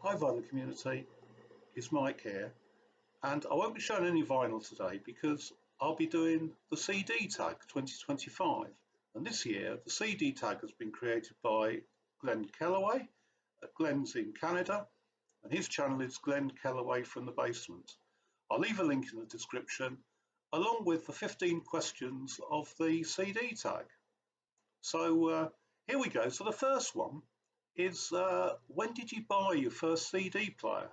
Hi vinyl community, it's Mike here, and I won't be showing any vinyl today because I'll be doing the CD tag 2025, and this year the CD tag has been created by Glen Kellaway. Glen's in Canada and his channel is Glen Kellaway from the Basement. I'll leave a link in the description along with the 15 questions of the CD tag. So here we go. So the first one is when did you buy your first CD player?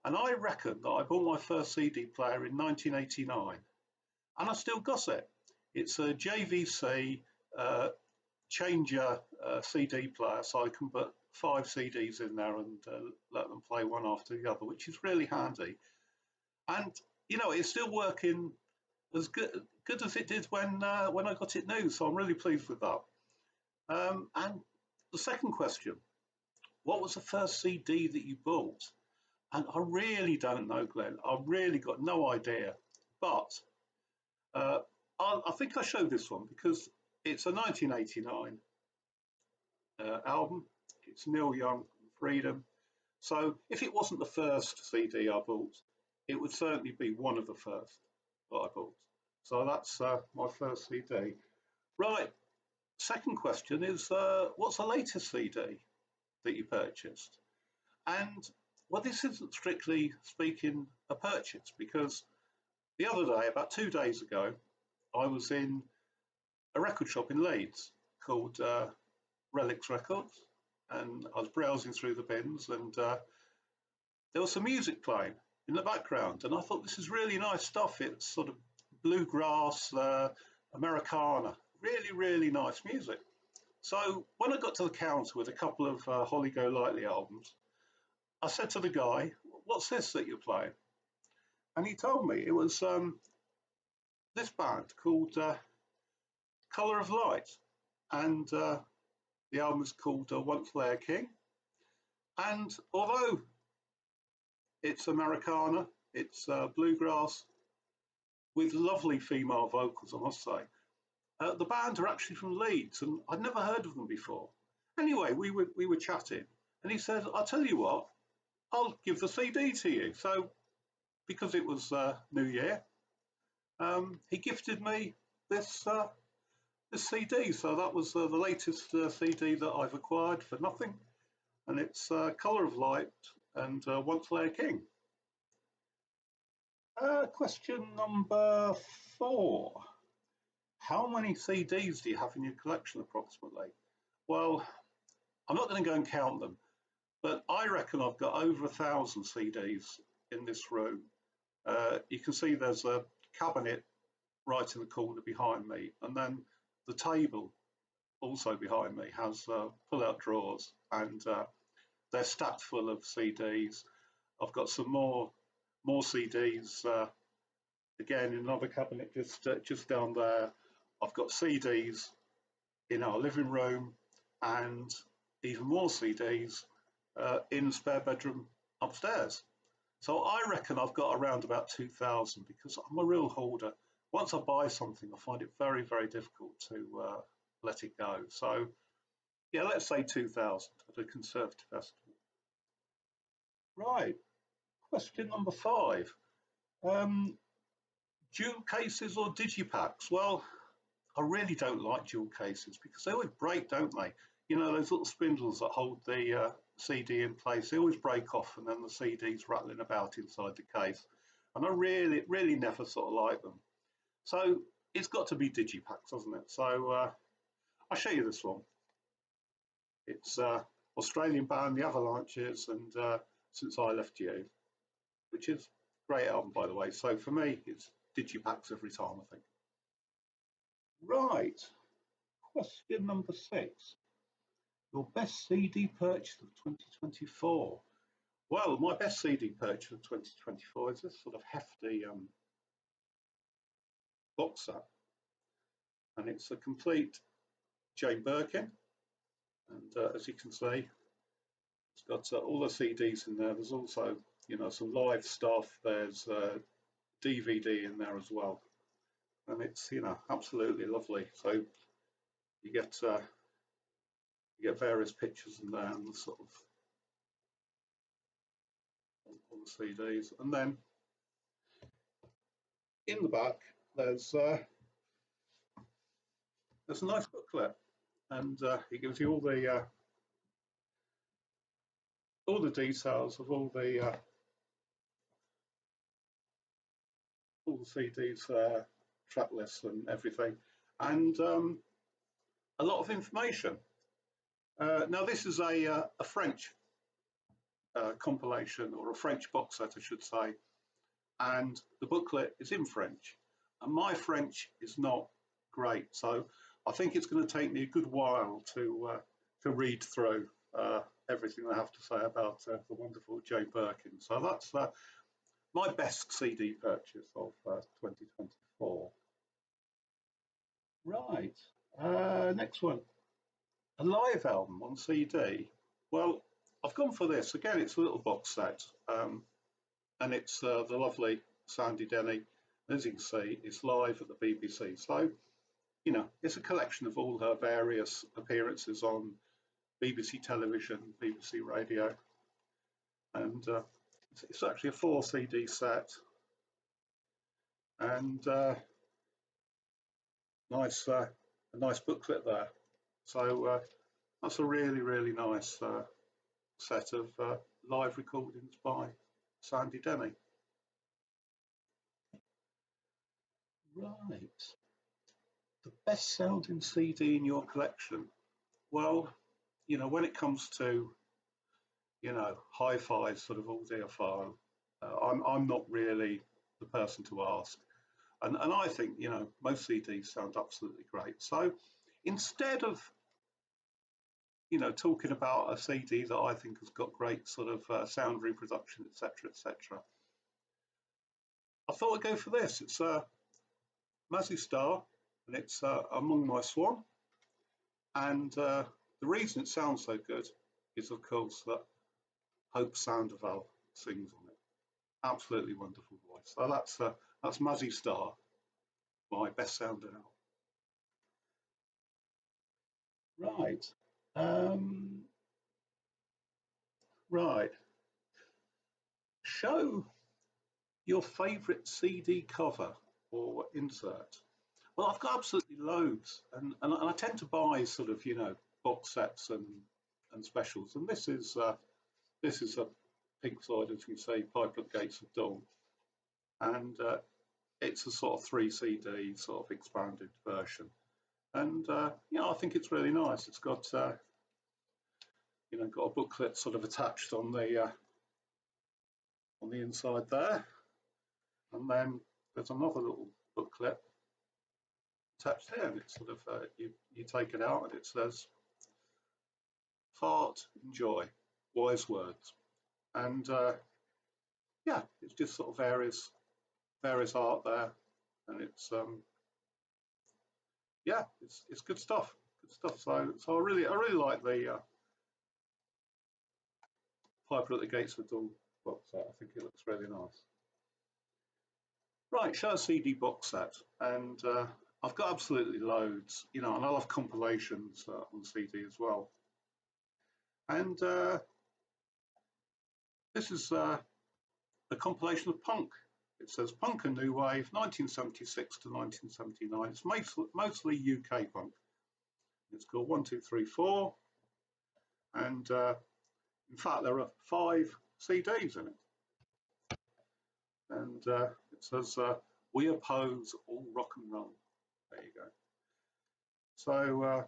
And I reckon that I bought my first CD player in 1989 and I still got it. It's a JVC changer CD player, so I can put 5 CDs in there and let them play one after the other, which is really handy. And you know, it's still working as good as it did when I got it new, so I'm really pleased with that. And the second question, what was the first CD that you bought? And I really don't know, Glenn. I've really got no idea. But I think I showed this one because it's a 1989 album. It's Neil Young, Freedom. So if it wasn't the first CD I bought, it would certainly be one of the first that I bought. So that's my first CD. Right. Second question is, what's the latest CD that you purchased? And well, this isn't strictly speaking a purchase because the other day, about 2 days ago, I was in a record shop in Leeds called Relics Records, and I was browsing through the bins, and there was some music playing in the background, and I thought this is really nice stuff. It's sort of bluegrass, Americana, really nice music. So when I got to the counter with a couple of Holly Golightly albums, I said to the guy, "What's this that you're playing?" And he told me it was this band called Colour of Light, and the album is called Once Lair King. And although it's Americana, it's bluegrass with lovely female vocals, I must say. The band are actually from Leeds, and I'd never heard of them before. Anyway, we were chatting, and he said, "I'll tell you what, I'll give the CD to you." So, because it was New Year, he gifted me this CD. So that was the latest CD that I've acquired for nothing, and it's Colour of Light and Once Lair King. Question number 4. How many CDs do you have in your collection approximately? Well, I'm not going to go and count them, but I reckon I've got over 1,000 CDs in this room. You can see there's a cabinet right in the corner behind me, and then the table also behind me has pull-out drawers, and they're stacked full of CDs. I've got some more CDs again in another cabinet just down there. I've got CDs in our living room and even more CDs in the spare bedroom upstairs. So I reckon I've got around about 2,000 because I'm a real hoarder. Once I buy something, I find it very difficult to let it go. So yeah, let's say 2,000 at a conservative estimate. Right, question number 5. Dual cases or Digipacks? Well, I really don't like dual cases because they always break, don't they? You know, those little spindles that hold the CD in place, they always break off and then the CD's rattling about inside the case. And I really never sort of like them. So it's got to be Digipacks, doesn't it? So I'll show you this one. It's Australian band, the Avalanches, and Since I Left You, which is a great album, by the way. So for me, it's Digipacks every time, I think. Right, question number 6. Your best CD purchase of 2024? Well, my best CD purchase of 2024 is this sort of hefty box set. And it's a complete Jane Birkin. And as you can see, it's got all the CDs in there. There's also, you know, some live stuff. There's DVD in there as well. And it's, you know, absolutely lovely. So you get various pictures in there and the sort of the CDs, and then in the back there's a nice booklet, and it gives you all the details of all the CDs, track lists, and everything, and a lot of information. Now this is a French compilation, or a French box set, I should say, and the booklet is in French, and my French is not great, so I think it's going to take me a good while to read through everything I have to say about the wonderful Jane Birkin. So that's my best CD purchase of 2024. Right, next one, a live album on CD. Well, I've gone for this. Again, it's a little box set, and it's the lovely Sandy Denny. As you can see, it's live at the BBC. So, you know, it's a collection of all her various appearances on BBC television, BBC radio, and it's actually a 4 CD set, and a nice booklet there. So that's a really nice set of live recordings by Sandy Denny. Right, the best sounding CD in your collection. Well, you know, when it comes to, you know, hi-fi sort of audiophile, I'm not really the person to ask, and I think, you know, most CDs sound absolutely great. So instead of, you know, talking about a CD that I think has got great sort of sound reproduction, etc., etc., I thought I'd go for this. It's Mazzy Star, and it's Among My Swan, and the reason it sounds so good is, of course, that Hope Sandoval sings on it. Absolutely wonderful voice. So that's Mazzy Star, my best sounding album. Right. Right. Show your favourite CD cover or insert. Well, I've got absolutely loads, and I tend to buy sort of, you know, box sets and specials. And this is a Pink Floyd, as you say, Piper at the Gates of Dawn, and it's a sort of 3 CD sort of expanded version. And you know, I think it's really nice. It's got you know, got a booklet sort of attached on the inside there, and then there's another little booklet attached here, and it's sort of you take it out and it says "Fart, enjoy, wise words," and yeah, it's just sort of various art there, and it's yeah, it's good stuff, So I really like the Piper at the Gates of Dawn box set. I think it looks really nice. Right, show a CD box set, and I've got absolutely loads, you know, and I love compilations on CD as well. And this is a compilation of punk. It says Punk and New Wave, 1976 to 1979. It's mostly UK punk. It's called 1, 2, 3, 4, and in fact there are 5 CDs in it. And it says we oppose all rock and roll. There you go. So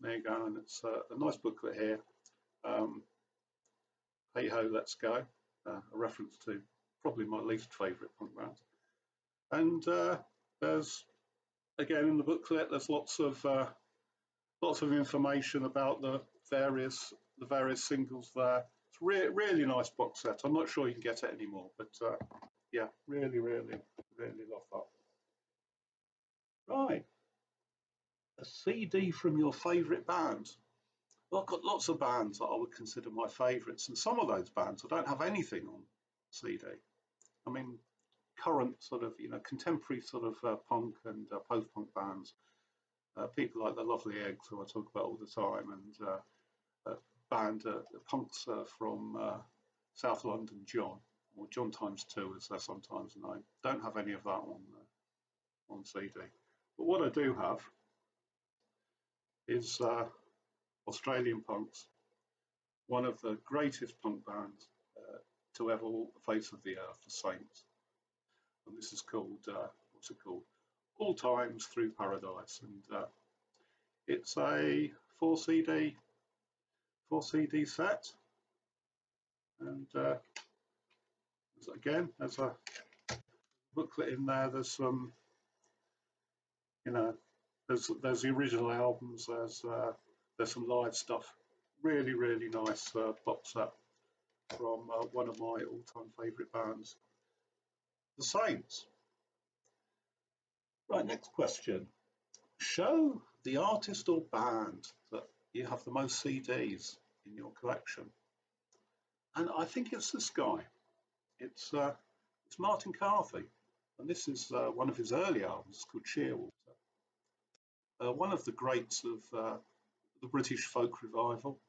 there you go, and it's a nice booklet here. Hey Ho, Let's Go, a reference to probably my least favourite punk band. And there's, again, in the booklet, there's lots of information about the various singles there. It's really nice box set. I'm not sure you can get it anymore, but yeah, really love that. Right, a CD from your favourite band. Well, I've got lots of bands that I would consider my favourites, and some of those bands I don't have anything on CD. I mean, current sort of, you know, contemporary sort of punk and post-punk bands, people like the Lovely Eggs, who I talk about all the time, and a band, the punks from South London, John. or John Times 2 as they're sometimes known. Don't have any of that on CD. But what I do have is Australian punks, one of the greatest punk bands to ever walk the face of the earth, the Saints. And this is called, what's it called? All Times Through Paradise. And it's a 4 CD set. And again, there's a booklet in there. There's some, there's the original albums. There's some live stuff. Really, really nice box set from one of my all-time favourite bands, the Saints. Right, next question. Show the artist or band that you have the most CDs in your collection. And I think it's this guy. It's Martin Carthy, and this is one of his early albums called Shearwater. One of the greats of the British folk revival.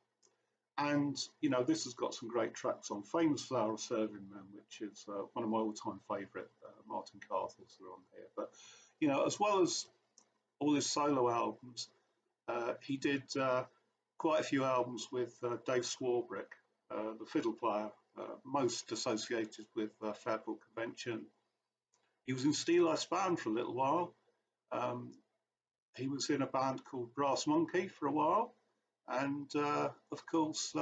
And, this has got some great tracks on. Famous Flower of Serving Men, which is one of my all-time favourite Martin Carthy's are on here. But, as well as all his solo albums, he did quite a few albums with Dave Swarbrick, the fiddle player, most associated with Fairport Convention. He was in Steel Eye Span for a little while. He was in a band called Brass Monkey for a while. And of course,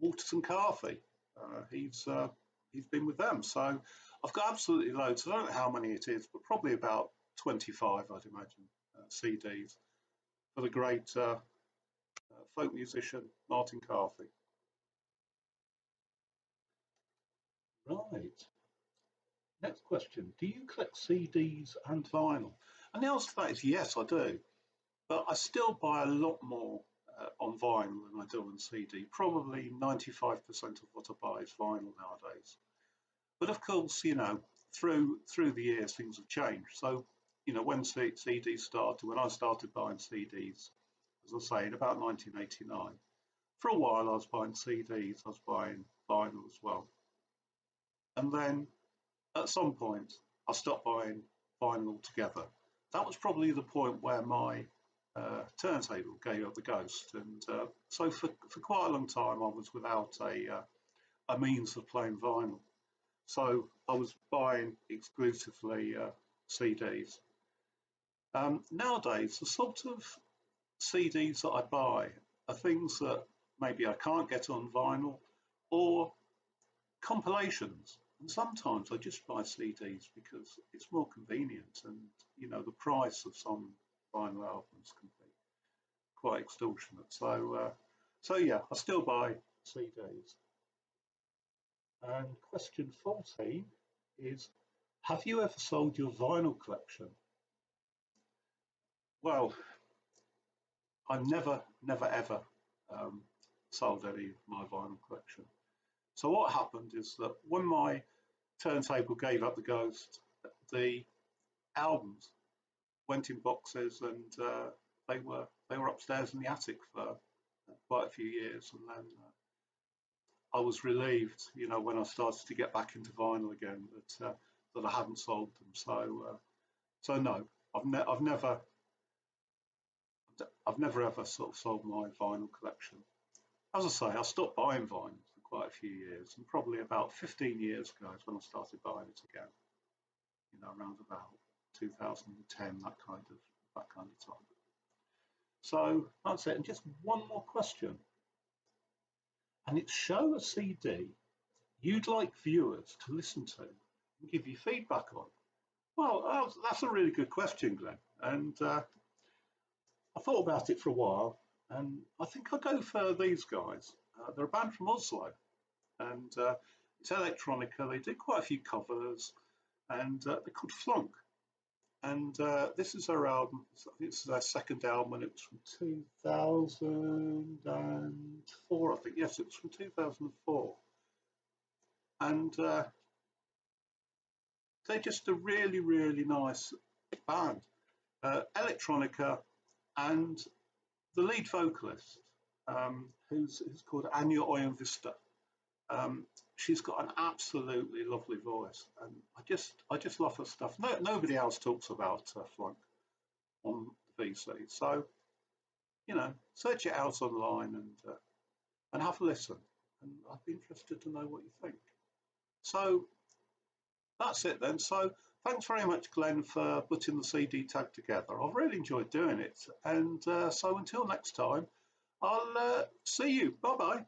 Waters and Carthy. He's been with them. So I've got absolutely loads. I don't know how many it is, but probably about 25, I'd imagine, CDs for the great folk musician Martin Carthy. Right. Next question. Do you collect CDs and vinyl? And the answer to that is yes, I do. But I still buy a lot more on vinyl than I do on CD. Probably 95% of what I buy is vinyl nowadays. But of course, through the years things have changed. So, when CDs started, when I started buying CDs, as I say, in about 1989, for a while I was buying CDs, I was buying vinyl as well. And then at some point I stopped buying vinyl altogether. That was probably the point where my turntable gave up the ghost, and so for quite a long time I was without a means of playing vinyl. So I was buying exclusively CDs. Nowadays, the sort of CDs that I buy are things that maybe I can't get on vinyl, or compilations. And sometimes I just buy CDs because it's more convenient, and the price of some vinyl albums can be quite extortionate. So yeah, I still buy CDs. And question 14 is, have you ever sold your vinyl collection? Well, I've never ever sold any of my vinyl collection. So what happened is that when my turntable gave up the ghost, the albums went in boxes, and they were upstairs in the attic for quite a few years, and then I was relieved, when I started to get back into vinyl again, that I hadn't sold them. So no, I've never ever sort of sold my vinyl collection. As I say, I stopped buying vinyl for quite a few years, and probably about 15 years ago is when I started buying it again. Around about 2010, that kind of time. So that's it. And just one more question, and it's, show a CD you'd like viewers to listen to and give you feedback on. Well, that's a really good question, Glenn. And I thought about it for a while, and I think I'll go for these guys. They're a band from Oslo, and it's electronica. They did quite a few covers, and they're called Flunk. And this is their album. I think this is their second album, and it was from 2004, I think. Yes, it was from 2004. And they're just a really, really nice band. Electronica, and the lead vocalist, who's called Anya Oyenvista. She's got an absolutely lovely voice, and I just love her stuff. No, nobody else talks about Flunk on the VC, so search it out online and have a listen. And I'd be interested to know what you think. So that's it then. So thanks very much, Glenn, for putting the CD tag together. I've really enjoyed doing it, and so until next time, I'll see you. Bye bye.